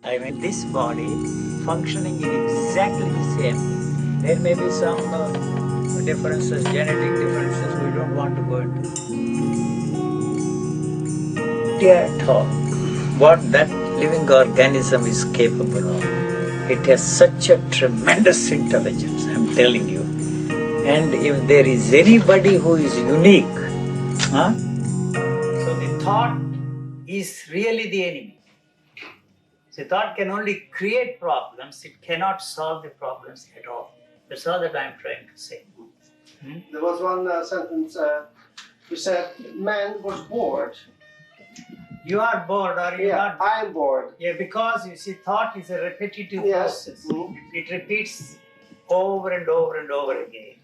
I mean, this body functioning in exactly the same way. There may be some differences, genetic differences, we don't want to go into. At all, what that living organism is capable of. It has such a tremendous intelligence, I'm telling you. And if there is anybody who is unique, huh? So the thought is really the enemy. The thought can only create problems, it cannot solve the problems at all. That's all that I'm trying to say. There was one sentence you said, man was bored. You are bored or you are not? I am bored. Yeah, because you see, thought is a repetitive process. It repeats over and over and over again.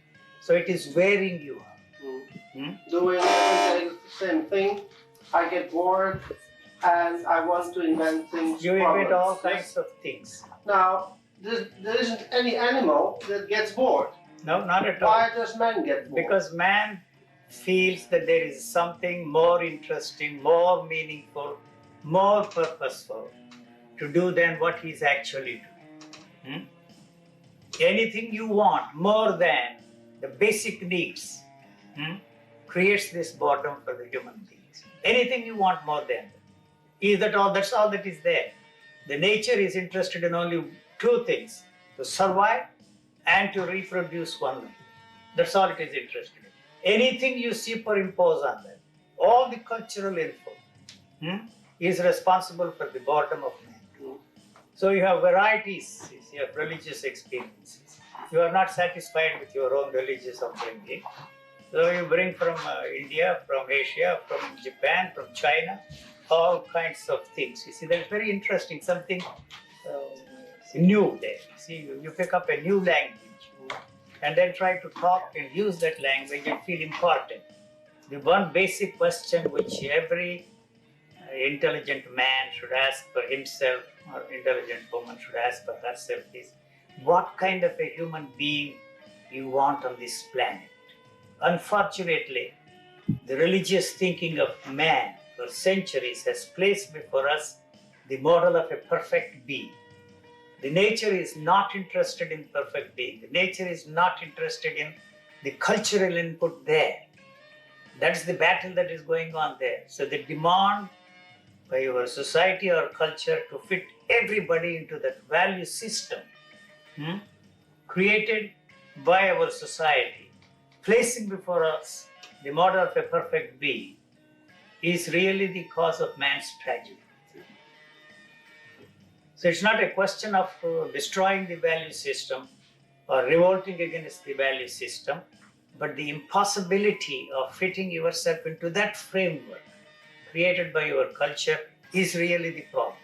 So it is wearing you out. Doing every day the same thing, I get bored and I want to invent things. You invent all kinds of things. Now, there isn't any animal that gets bored. No, not at all. Why does man get bored? Because man feels that there is something more interesting, more meaningful, more purposeful to do than what he's actually doing. Anything you want more than the basic needs creates this boredom for the human beings. Anything you want more than that. Is that all? That's all that is there. The nature is interested in only two things: to survive and to reproduce one life. That's all it is interested in. Anything you superimpose on that, all the cultural info is responsible for the boredom of man. So you have varieties, you have religious experiences. You are not satisfied with your own religious upbringing. So you bring from India, from Asia, from Japan, from China, all kinds of things. You see, that's very interesting, something new there. See, you pick up a new language and then try to talk and use that language and feel important. The one basic question which every intelligent man should ask for himself, or intelligent woman should ask for herself, is what kind of a human being you want on this planet? Unfortunately, the religious thinking of man for centuries has placed before us the model of a perfect being. The nature is not interested in perfect being. The nature is not interested in the cultural input there. That's the battle that is going on there. So the demand by your society or culture to fit everybody into that value system created by our society, placing before us the model of a perfect being, is really the cause of man's tragedy. So it's not a question of destroying the value system or revolting against the value system, but the impossibility of fitting yourself into that framework created by your culture is really the problem.